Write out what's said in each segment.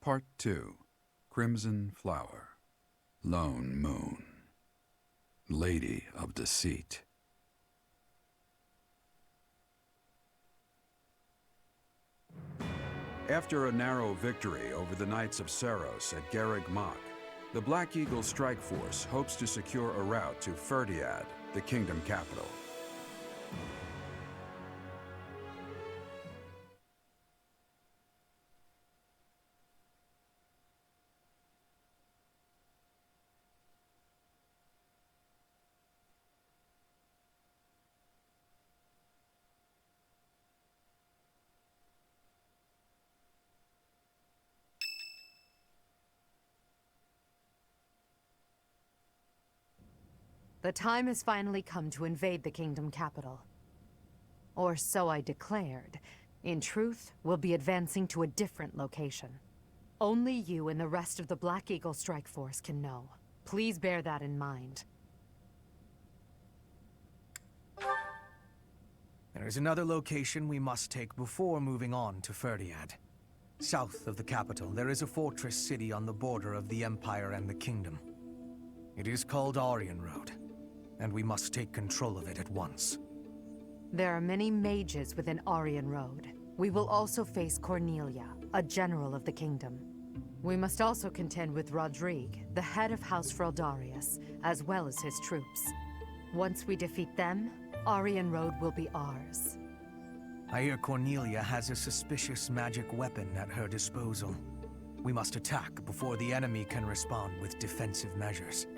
Part 2. Crimson Flower. Lone Moon. Lady of Deceit. After a narrow victory over the Knights of Saros at Garreg Mach, the Black Eagle Strike Force hopes to secure a route to Ferdiad, the kingdom capital. The time has finally come to invade the kingdom capital. Or so I declared. In truth, we'll be advancing to a different location. Only you and the rest of the Black Eagle Strike Force can know. Please bear that in mind. There is another location we must take before moving on to Ferdiad. South of the capital, there is a fortress city on the border of the Empire and the Kingdom. It is called Aryan Road, and we must take control of it at once. There are many mages within Aryan Road. We will also face Cornelia, a general of the kingdom. We must also contend with Rodrigue, the head of House Freldarius, as well as his troops. Once we defeat them, Aryan Road will be ours. I hear Cornelia has a suspicious magic weapon at her disposal. We must attack before the enemy can respond with defensive measures.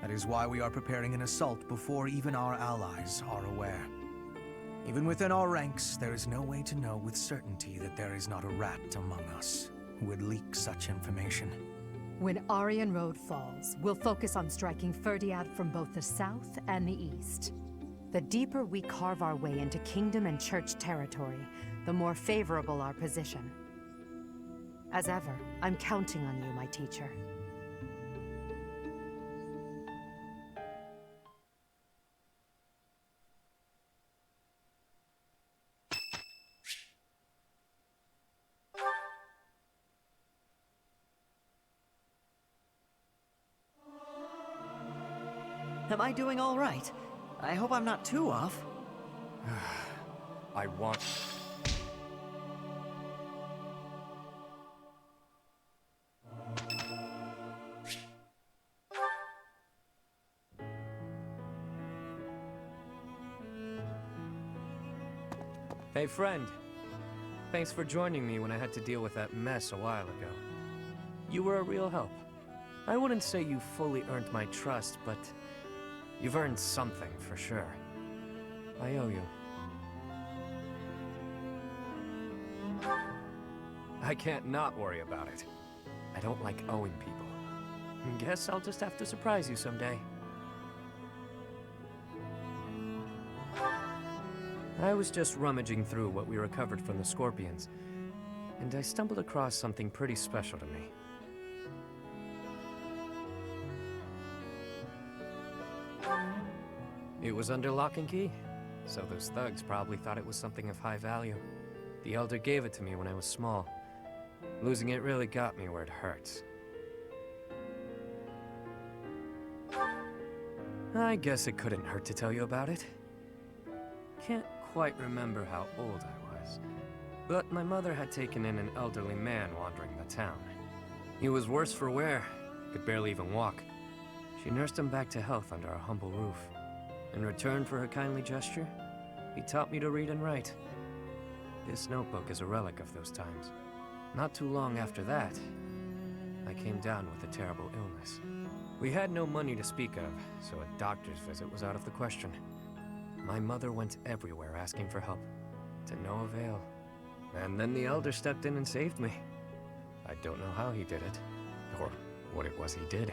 That is why we are preparing an assault before even our allies are aware. Even within our ranks, there is no way to know with certainty that there is not a rat among us who would leak such information. When Aryan Road falls, we'll focus on striking Ferdiad from both the south and the east. The deeper we carve our way into kingdom and church territory, the more favorable our position. As ever, I'm counting on you, my teacher. Am I doing all right? I hope I'm not too off. I want... Hey, friend. Thanks for joining me when I had to deal with that mess a while ago. You were a real help. I wouldn't say you fully earned my trust, but you've earned something for sure. I owe you. I can't not worry about it. I don't like owing people. Guess I'll just have to surprise you someday. I was just rummaging through what we recovered from the Scorpions, and I stumbled across something pretty special to me. It was under lock and key, so those thugs probably thought it was something of high value. The Elder gave it to me when I was small. Losing it really got me where it hurts. I guess it couldn't hurt to tell you about it. Can't quite remember how old I was, but my mother had taken in an elderly man wandering the town. He was worse for wear, could barely even walk. She nursed him back to health under our humble roof. In return for her kindly gesture, he taught me to read and write. This notebook is a relic of those times. Not too long after that, I came down with a terrible illness. We had no money to speak of, so a doctor's visit was out of the question. My mother went everywhere asking for help, to no avail. And then the Elder stepped in and saved me. I don't know how he did it, or what it was he did.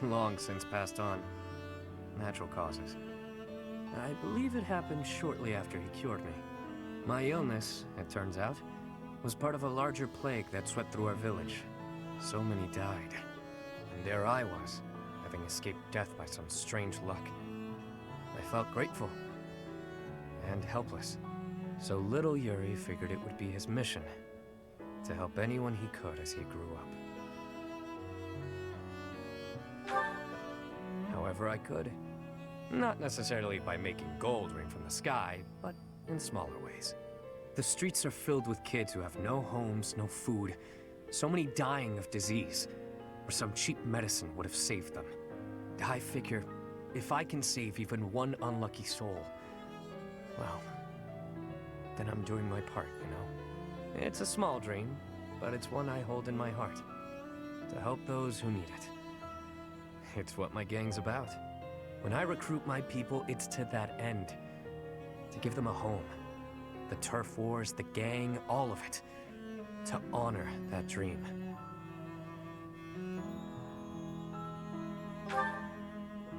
Long since passed on. Natural causes. I believe it happened shortly after he cured me. My illness, it turns out, was part of a larger plague that swept through our village. So many died. And there I was, having escaped death by some strange luck. I felt grateful. and helpless. So little Yuri figured it would be his mission to help anyone he could as he grew up. However I could. Not necessarily by making gold rain from the sky, but in smaller ways. The streets are filled with kids who have no homes, no food, so many dying of disease, or some cheap medicine would have saved them. I figure, if I can save even one unlucky soul, well, then I'm doing my part, you know? It's a small dream, but it's one I hold in my heart. To help those who need it. It's what my gang's about. When I recruit my people, it's to that end. To give them a home. The turf wars, the gang, all of it. To honor that dream.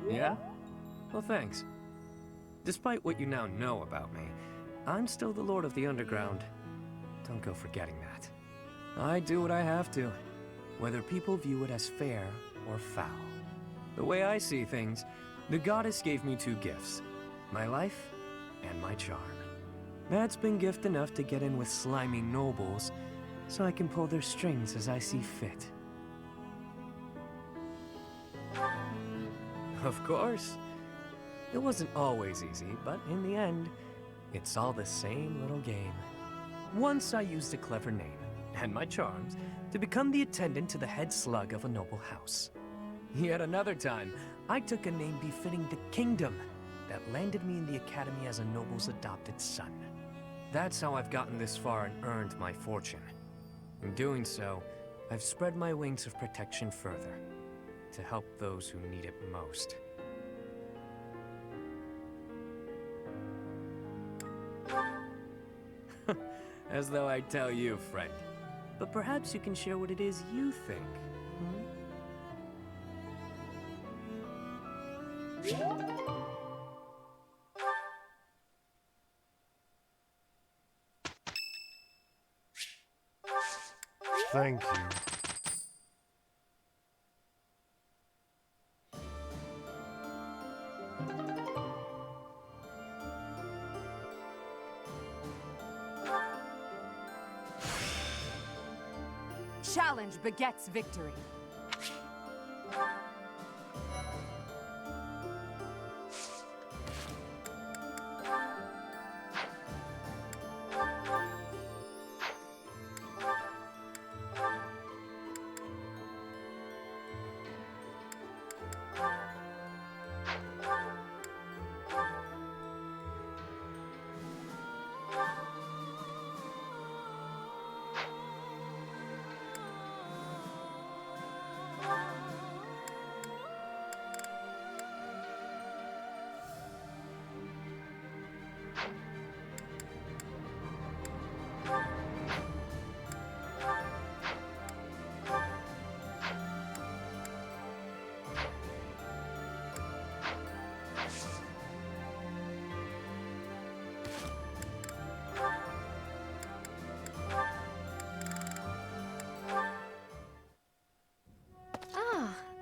Yeah? Well, thanks. Despite what you now know about me, I'm still the Lord of the Underground. Don't go forgetting that. I do what I have to, whether people view it as fair or foul. The way I see things, the goddess gave me two gifts. My life and my charm. That's been gift enough to get in with slimy nobles, so I can pull their strings as I see fit. Of course. It wasn't always easy, but in the end, it's all the same little game. Once I used a clever name, and my charms, to become the attendant to the head slug of a noble house. Yet another time, I took a name befitting the kingdom that landed me in the academy as a noble's adopted son. That's how I've gotten this far and earned my fortune. In doing so, I've spread my wings of protection further, to help those who need it most. As though I tell you, friend. But perhaps you can share what it is you think. Thank you. Challenge begets victory.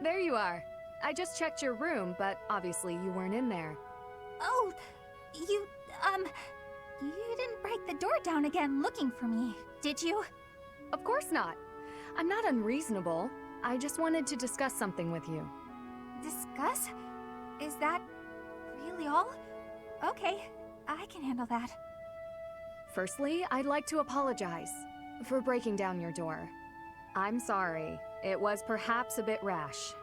There you are. I just checked your room, but obviously you weren't in there. Oh, you didn't break the door down again looking for me, did you? Of course not. I'm not unreasonable. I just wanted to discuss something with you. Discuss? Is that really all? Okay, I can handle that. Firstly, I'd like to apologize for breaking down your door. I'm sorry. It was perhaps a bit rash.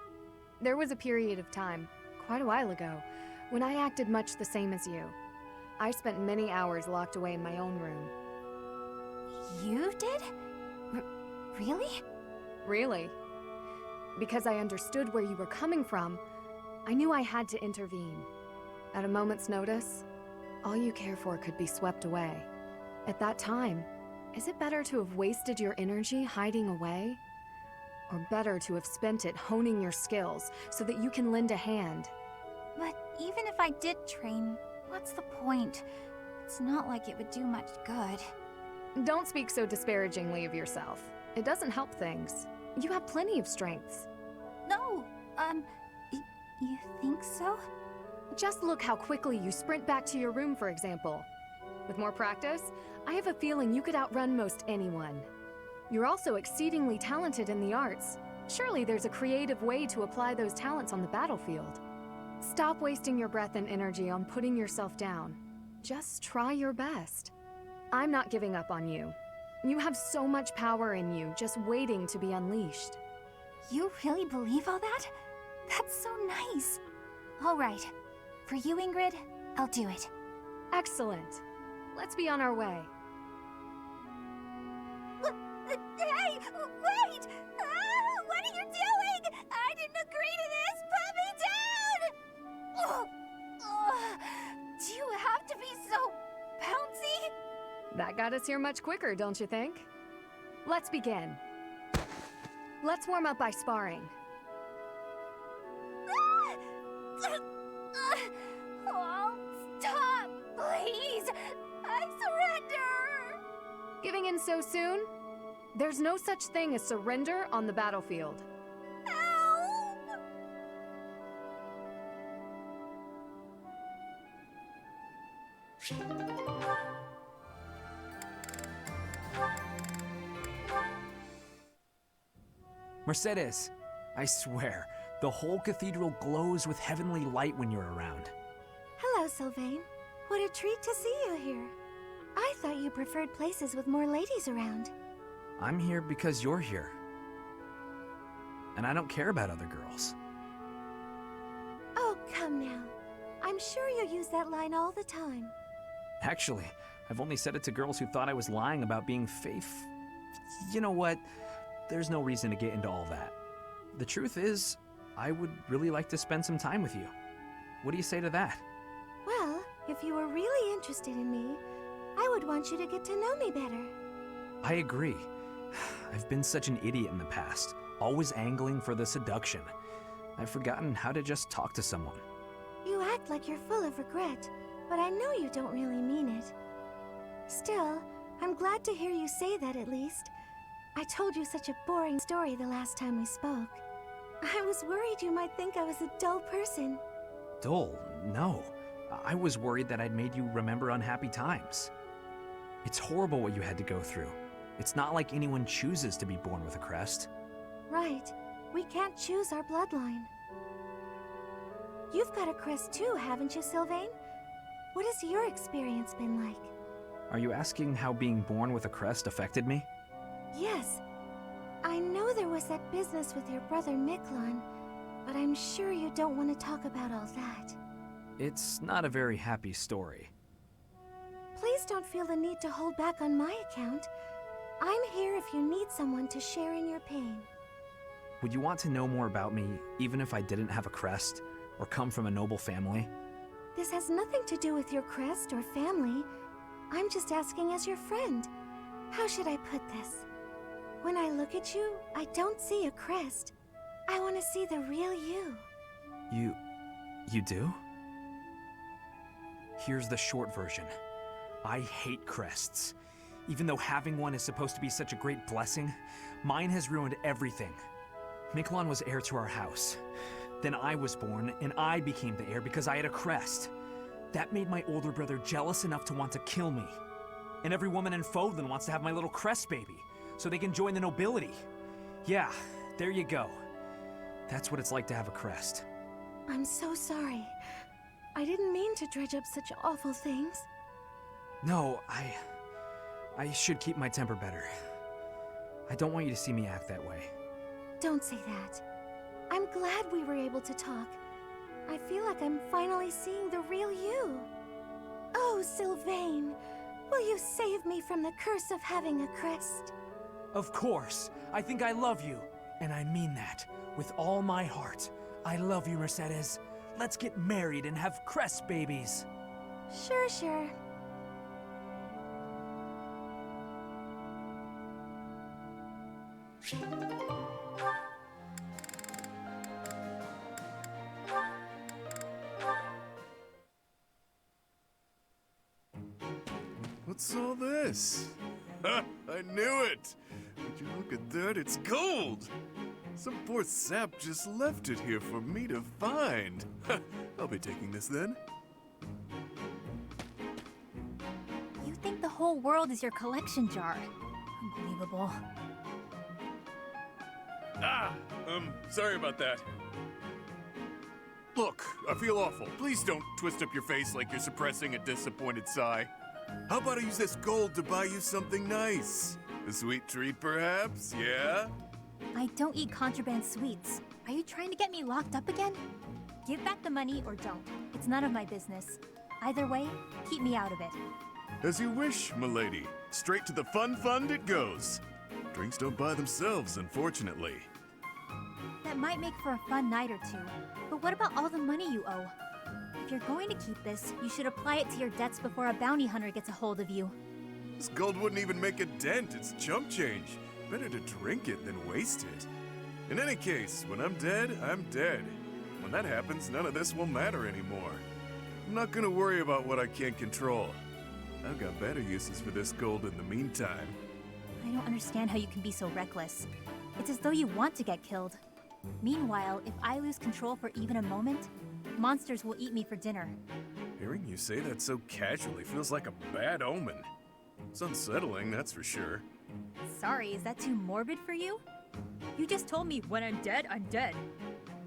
There was a period of time, quite a while ago, when I acted much the same as you. I spent many hours locked away in my own room. You did? Really? Really. Because I understood where you were coming from, I knew I had to intervene. At a moment's notice, all you care for could be swept away. At that time, is it better to have wasted your energy hiding away? Or better to have spent it honing your skills so that you can lend a hand? But even if I did train, what's the point? It's not like it would do much good. Don't speak so disparagingly of yourself. It doesn't help things. You have plenty of strengths. No, you think so? Just look how quickly you sprint back to your room, for example. With more practice, I have a feeling you could outrun most anyone. You're also exceedingly talented in the arts. Surely there's a creative way to apply those talents on the battlefield. Stop wasting your breath and energy on putting yourself down. Just try your best. I'm not giving up on you. You have so much power in you, just waiting to be unleashed. You really believe all that? That's so nice. All right. For you, Ingrid, I'll do it. Excellent. Let's be on our way. Hey, wait! What are you doing? I didn't agree to this! Put me down! Do you have to be so bouncy? That got us here much quicker, don't you think? Let's begin. Let's warm up by sparring. Oh, stop, please! I surrender! Giving in so soon? There's no such thing as surrender on the battlefield. Help! Mercedes, I swear, the whole cathedral glows with heavenly light when you're around. Hello, Sylvain. What a treat to see you here. I thought you preferred places with more ladies around. I'm here because you're here. And I don't care about other girls. Oh, come now. I'm sure you use that line all the time. Actually, I've only said it to girls who thought I was lying about being You know what? There's no reason to get into all that. The truth is, I would really like to spend some time with you. What do you say to that? Well, if you were really interested in me, I would want you to get to know me better. I agree. I've been such an idiot in the past, always angling for the seduction. I've forgotten how to just talk to someone. You act like you're full of regret, but I know you don't really mean it. Still, I'm glad to hear you say that at least. I told you such a boring story the last time we spoke. I was worried you might think I was a dull person. Dull? No. I was worried that I'd made you remember unhappy times. It's horrible what you had to go through. It's not like anyone chooses to be born with a crest. Right. We can't choose our bloodline. You've got a crest too, haven't you, Sylvain? What has your experience been like? Are you asking how being born with a crest affected me? Yes. I know there was that business with your brother Miklon, but I'm sure you don't want to talk about all that. It's not a very happy story. Please don't feel the need to hold back on my account. I'm here if you need someone to share in your pain. Would you want to know more about me, even if I didn't have a crest, or come from a noble family? This has nothing to do with your crest or family. I'm just asking as your friend. How should I put this? When I look at you, I don't see a crest. I want to see the real you. You do? Here's the short version. I hate crests. Even though having one is supposed to be such a great blessing, mine has ruined everything. Miklon was heir to our house. Then I was born, and I became the heir because I had a crest. That made my older brother jealous enough to want to kill me. And every woman in Fodlan wants to have my little crest baby, so they can join the nobility. Yeah, there you go. That's what it's like to have a crest. I'm so sorry. I didn't mean to dredge up such awful things. No, I should keep my temper better. I don't want you to see me act that way. Don't say that. I'm glad we were able to talk. I feel like I'm finally seeing the real you. Oh, Sylvain, will you save me from the curse of having a crest? Of course. I think I love you. And I mean that. With all my heart. I love you, Mercedes. Let's get married and have crest babies. Sure. What's all this? Ha! I knew it! Would you look at that? It's gold! Some poor sap just left it here for me to find. I'll be taking this then. You think the whole world is your collection jar. Unbelievable. Sorry about that. Look, I feel awful. Please don't twist up your face like you're suppressing a disappointed sigh. How about I use this gold to buy you something nice? A sweet treat, perhaps? Yeah? I don't eat contraband sweets. Are you trying to get me locked up again? Give back the money or don't. It's none of my business. Either way, keep me out of it. As you wish, milady. Straight to the fun fund it goes. Drinks don't buy themselves, unfortunately. That might make for a fun night or two. But what about all the money you owe? If you're going to keep this, you should apply it to your debts before a bounty hunter gets a hold of you. This gold wouldn't even make a dent. It's chump change. Better to drink it than waste it. In any case, when I'm dead, I'm dead. When that happens, none of this will matter anymore. I'm not gonna worry about what I can't control. I've got better uses for this gold in the meantime. I don't understand how you can be so reckless. It's as though you want to get killed. Meanwhile, if I lose control for even a moment, monsters will eat me for dinner. Hearing you say that so casually feels like a bad omen. It's unsettling, that's for sure. Sorry, is that too morbid for you? You just told me when I'm dead, I'm dead.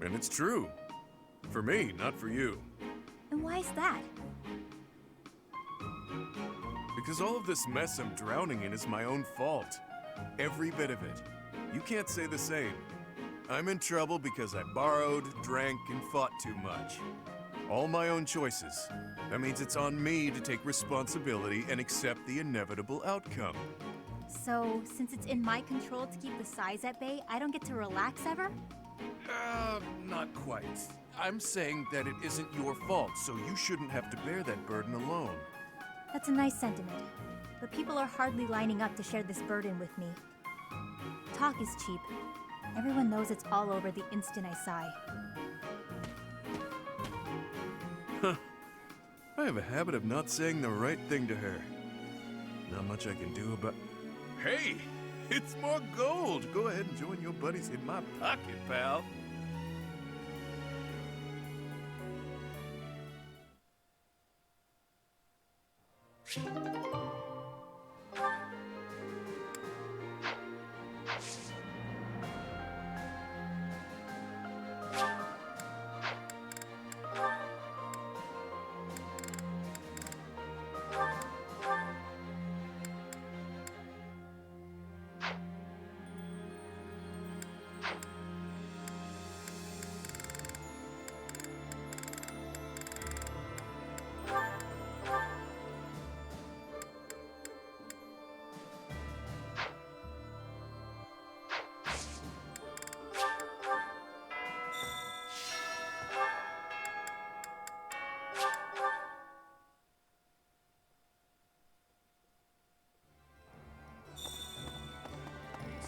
And it's true. For me, not for you. And why is that? Because all of this mess I'm drowning in is my own fault. Every bit of it. You can't say the same. I'm in trouble because I borrowed, drank, and fought too much. All my own choices. That means it's on me to take responsibility and accept the inevitable outcome. So, since it's in my control to keep the size at bay, I don't get to relax ever? Not quite. I'm saying that it isn't your fault, so you shouldn't have to bear that burden alone. That's a nice sentiment. But people are hardly lining up to share this burden with me. Talk is cheap. Everyone knows it's all over the instant I sigh. I have a habit of not saying the right thing to her. Not much I can do about... Hey! It's more gold! Go ahead and join your buddies in my pocket, pal.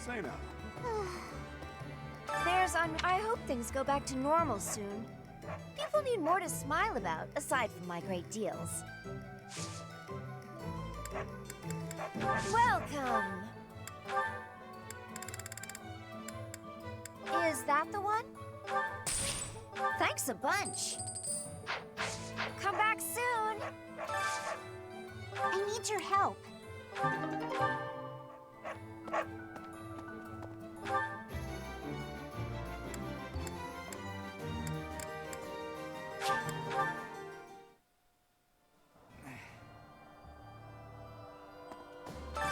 Say now. I hope things go back to normal soon. People need more to smile about, aside from my great deals. Welcome! Is that the one? Thanks a bunch. Come back soon! I need your help.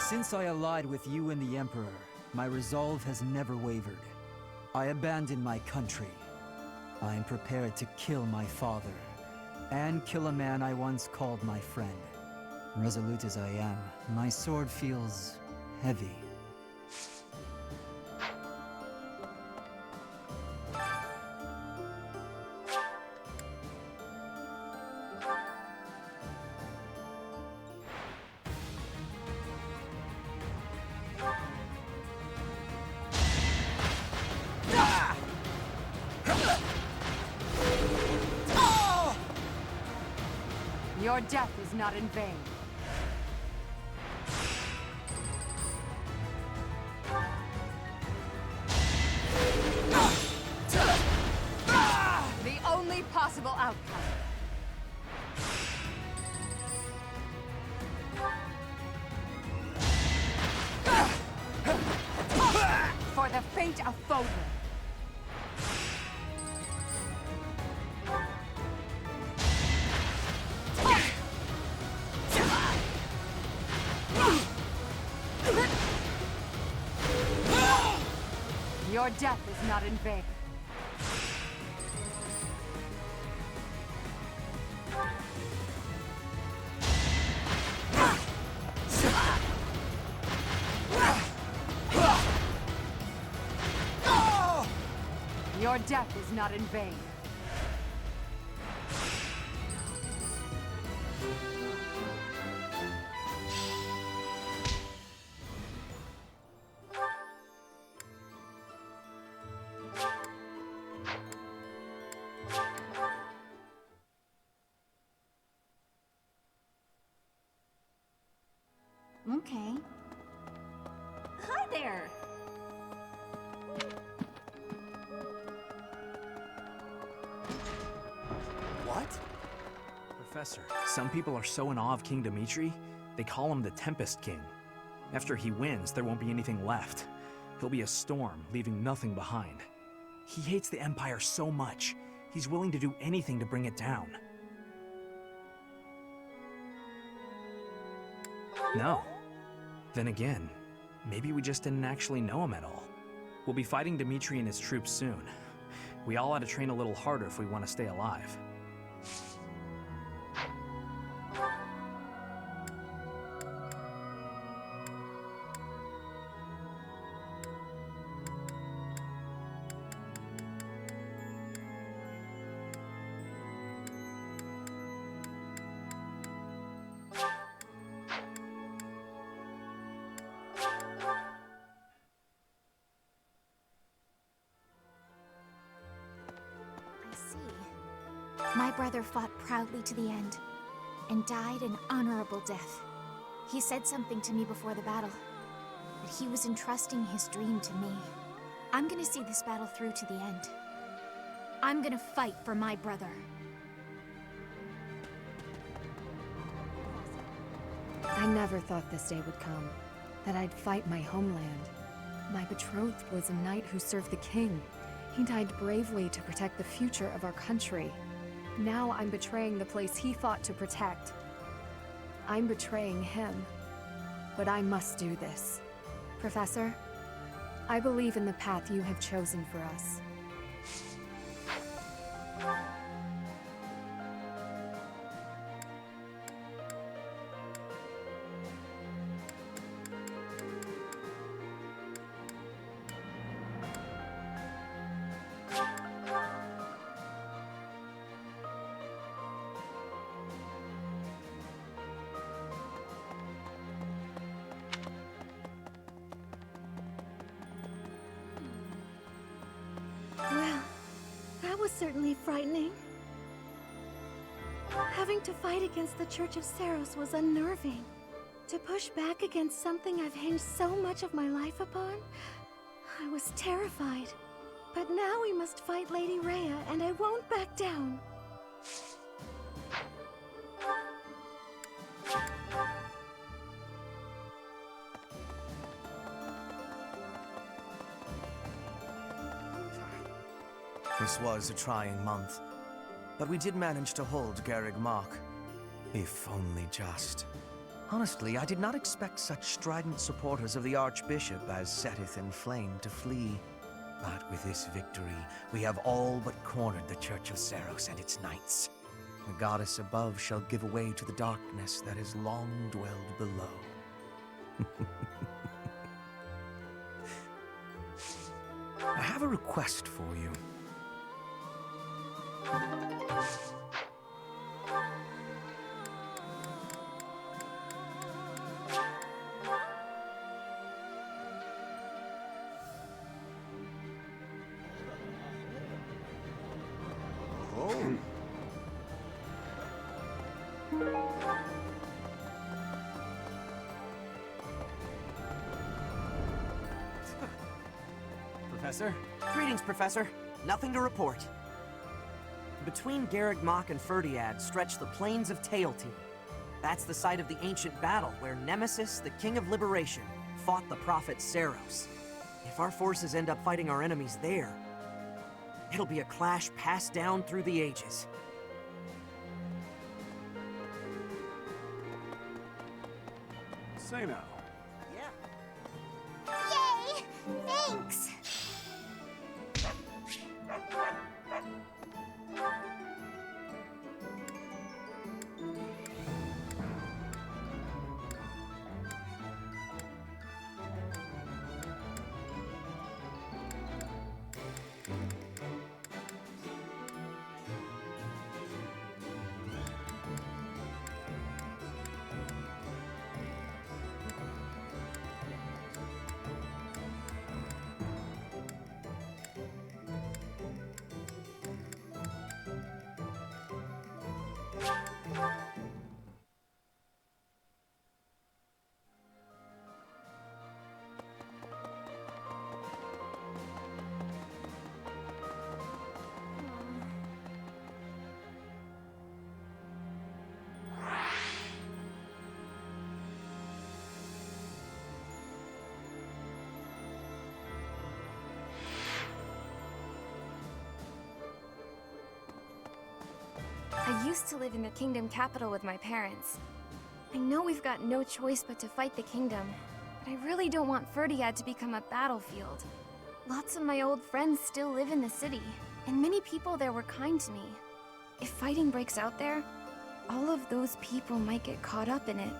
Since I allied with you and the Emperor, my resolve has never wavered. I abandoned my country. I am prepared to kill my father, and kill a man I once called my friend. Resolute as I am, my sword feels heavy. Your death is not in vain. The only possible outcome. a foeman. Your death is not in vain. Your death is not in vain. Okay. Hi there! What? Professor, some people are so in awe of King Dimitri, they call him the Tempest King. After he wins, there won't be anything left. He'll be a storm, leaving nothing behind. He hates the Empire so much, he's willing to do anything to bring it down. No. Then again, maybe we just didn't actually know him at all. We'll be fighting Dimitri and his troops soon. We all ought to train a little harder if we want to stay alive. My brother fought proudly to the end, and died an honorable death. He said something to me before the battle, that he was entrusting his dream to me. I'm gonna see this battle through to the end. I'm gonna fight for my brother. I never thought this day would come, that I'd fight my homeland. My betrothed was a knight who served the king. He died bravely to protect the future of our country. Now I'm betraying the place he fought to protect. I'm betraying him. But I must do this. Professor, I believe in the path you have chosen for us. Well, that was certainly frightening. Having to fight against the Church of Saros was unnerving. To push back against something I've hinged so much of my life upon, I was terrified. But now we must fight Lady Rhea, and I won't back down. This was a trying month, but we did manage to hold Garreg Mach. If only just. Honestly, I did not expect such strident supporters of the Archbishop as setteth in flame to flee. But with this victory, we have all but cornered the Church of Saros and its knights. The goddess above shall give way to the darkness that has long dwelled below. I have a request for you. Professor? Greetings, Professor. Nothing to report. Between Garreg Mach and Ferdiad stretch the plains of Teal'c. That's the site of the ancient battle where Nemesis, the King of Liberation, fought the prophet Saros. If if our forces end up fighting our enemies there, it'll be a clash passed down through the ages. Say now. Yay! Thanks! I used to live in the kingdom capital with my parents. I know we've got no choice but to fight the kingdom, but I really don't want Ferdiad to become a battlefield. Lots of my old friends still live in the city, and many people there were kind to me. If fighting breaks out there, all of those people might get caught up in it.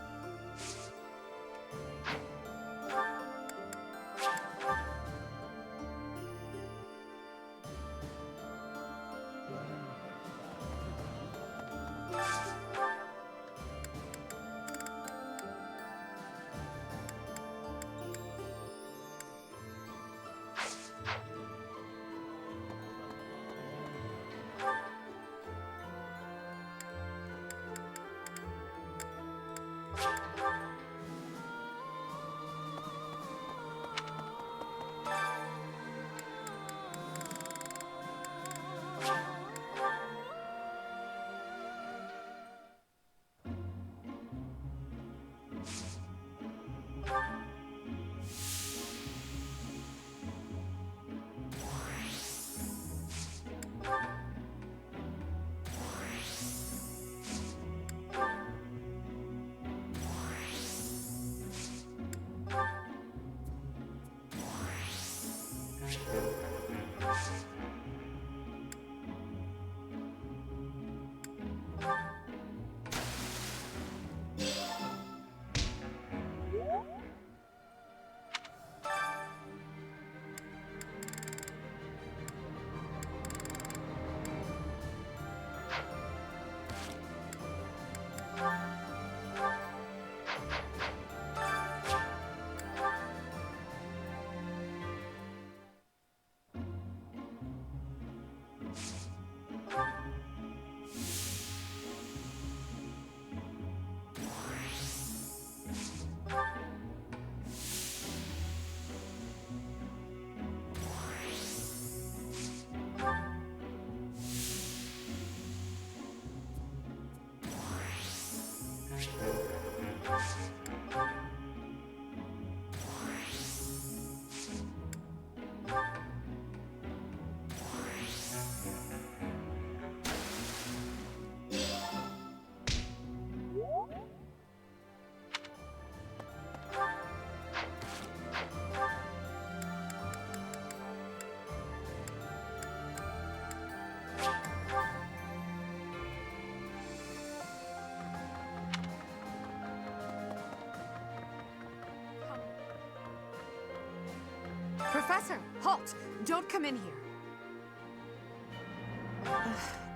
Professor, halt! Don't come in here.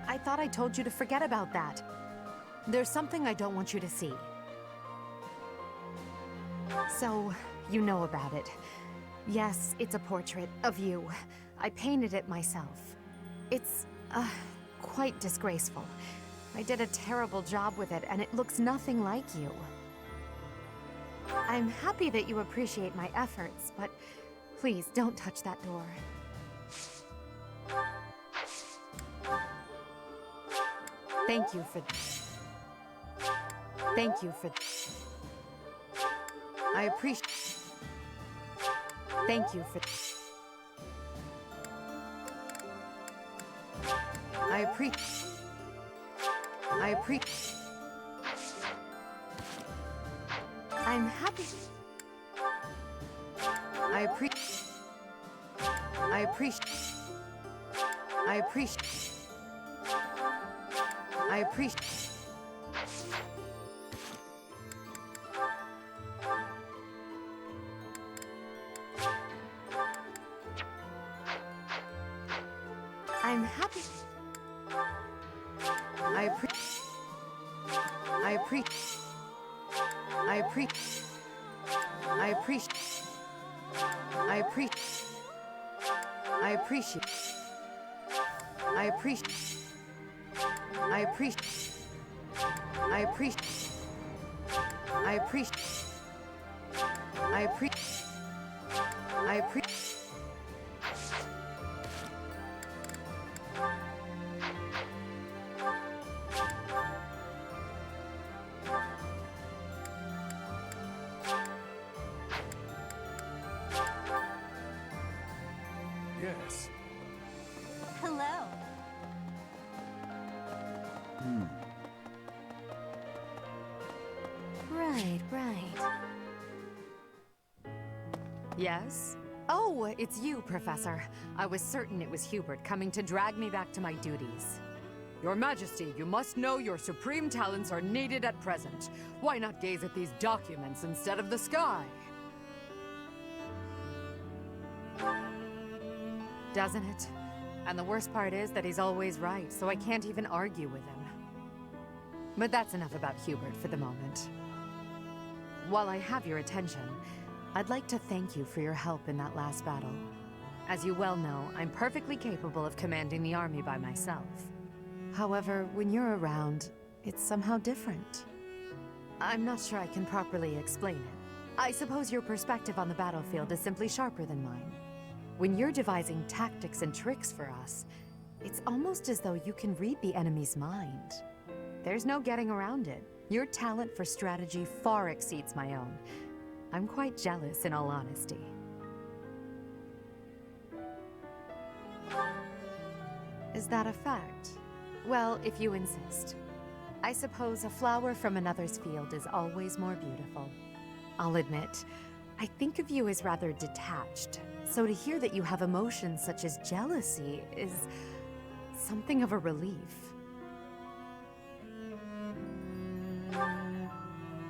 I thought I told you to forget about that. There's something I don't want you to see. So, you know about it. Yes, it's a portrait of you. I painted it myself. It's, quite disgraceful. I did a terrible job with it, and it looks nothing like you. I'm happy that you appreciate my efforts, but please don't touch that door. Thank you for... Thank you for... I appreciate... Thank you for... I appreciate... I'm happy... I appreciate... I'm happy. I appreciate. I appreciate. I appreciate. I appreciate. I appreciate. I appreciate. I appreciate. I appreciate. I appreciate. I appreciate. I appreciate. I appreciate. Yes. Hello. Right. Yes? Oh, it's you, Professor. I was certain it was Hubert coming to drag me back to my duties. Your Majesty, you must know your supreme talents are needed at present. Why not gaze at these documents instead of the sky? Doesn't it? And the worst part is that he's always right, so I can't even argue with him. But that's enough about Hubert for the moment. While I have your attention, I'd like to thank you for your help in that last battle. As you well know, I'm perfectly capable of commanding the army by myself. However, when you're around, it's somehow different. I'm not sure I can properly explain it. I suppose your perspective on the battlefield is simply sharper than mine. When you're devising tactics and tricks for us, it's almost as though you can read the enemy's mind. There's no getting around it. Your talent for strategy far exceeds my own. I'm quite jealous, in all honesty. Is that a fact? Well, if you insist. I suppose a flower from another's field is always more beautiful. I'll admit, I think of you as rather detached. So to hear that you have emotions such as jealousy is something of a relief.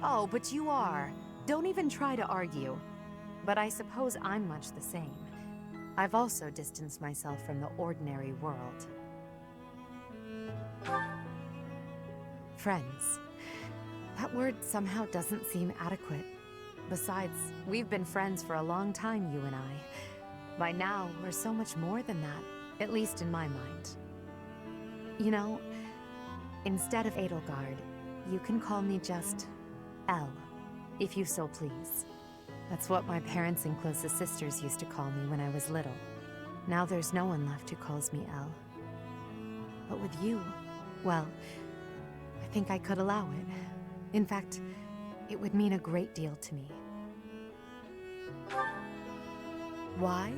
Oh, but you are. Don't even try to argue. But I suppose I'm much the same. I've also distanced myself from the ordinary world. Friends. That word somehow doesn't seem adequate. Besides, we've been friends for a long time, you and I. By now, we're so much more than that, at least in my mind. You know, instead of Edelgard, you can call me just Elle, if you so please. That's what my parents and closest sisters used to call me when I was little. Now there's no one left who calls me Elle. But with you, well, I think I could allow it. In fact, it would mean a great deal to me. Why?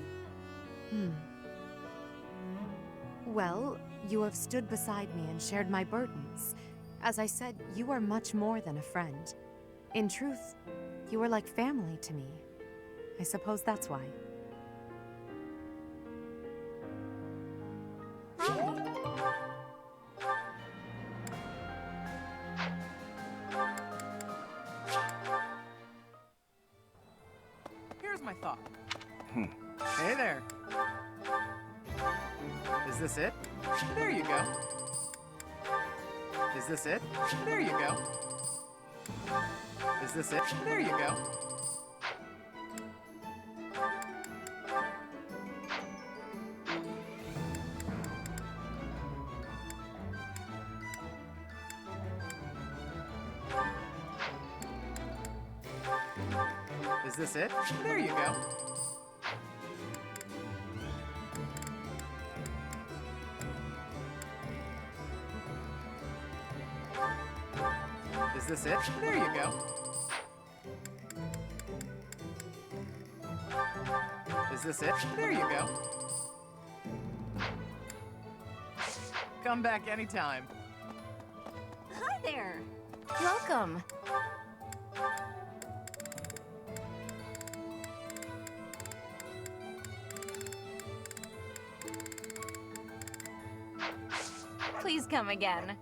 Well, you have stood beside me and shared my burdens. As I said, you are much more than a friend. In truth, you are like family to me. I suppose that's why. Here's my thought. Hey there. Is this it? There you go. Is this it? There you go. Is this it? There you go. Is this it? There you go. Is this it? There you go. Is this it? There you go. Come back anytime. Hi there. Welcome. Please come again.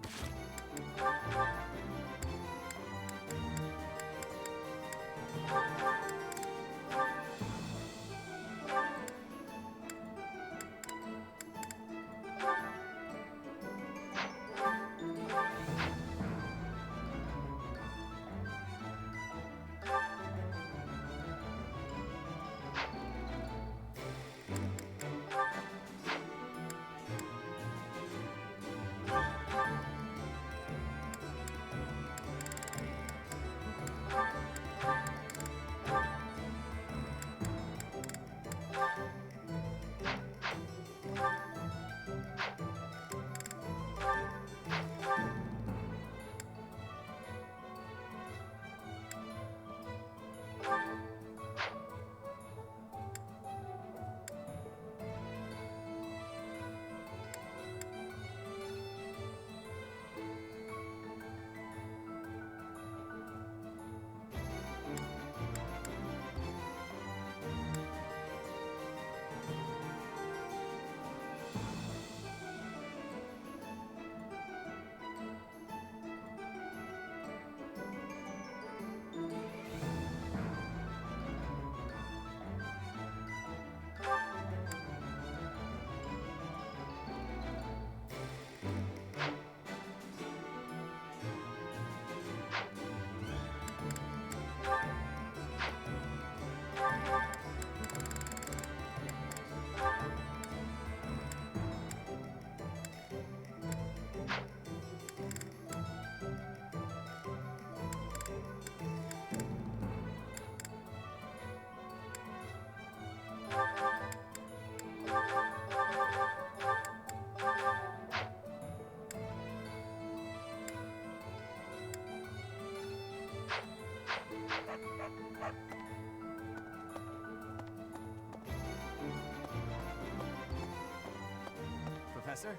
Professor?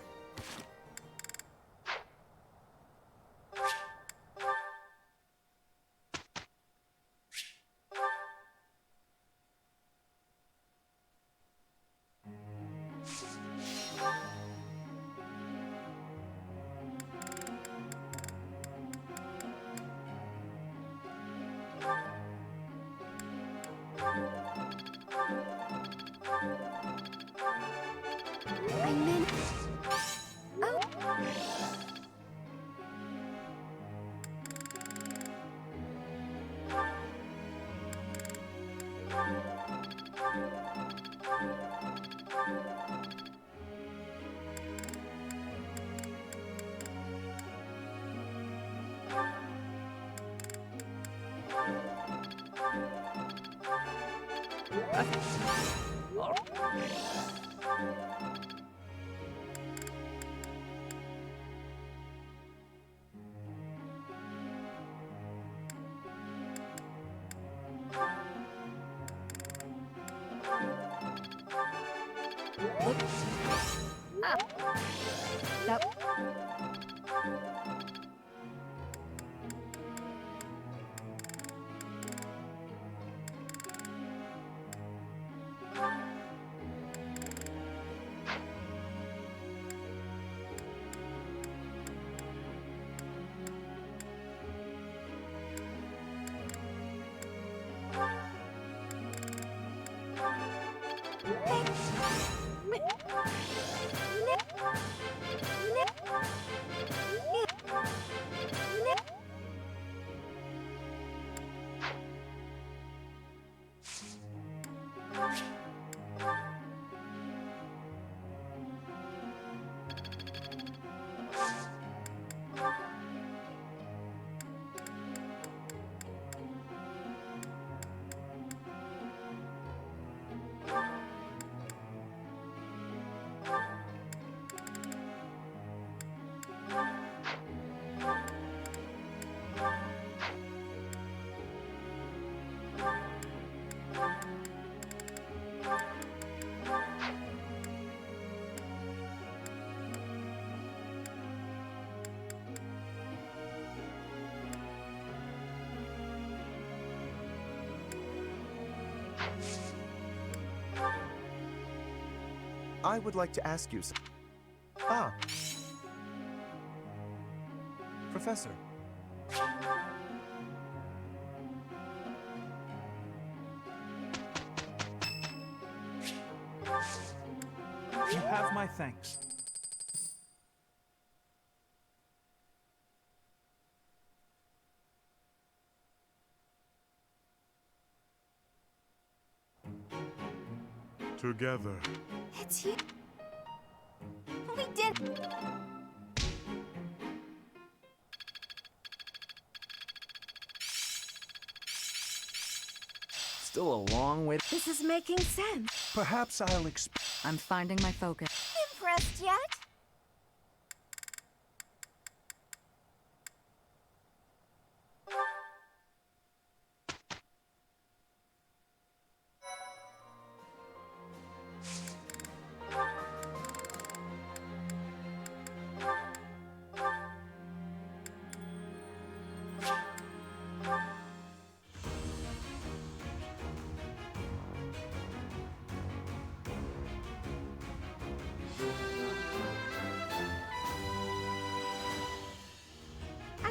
I meant... Oh! Ah. Nope. I would like to ask you Ah. Professor. You have my thanks. Together. It's you. We did. Still a long way. This is making sense. Perhaps I'll I'm finding my focus. Impressed yet?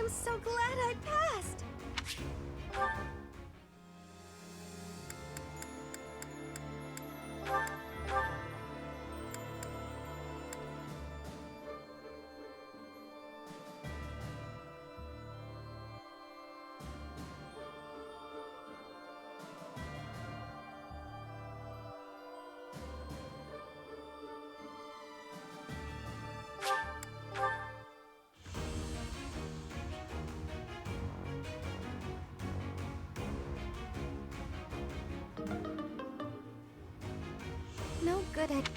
I'm so glad I passed. No good at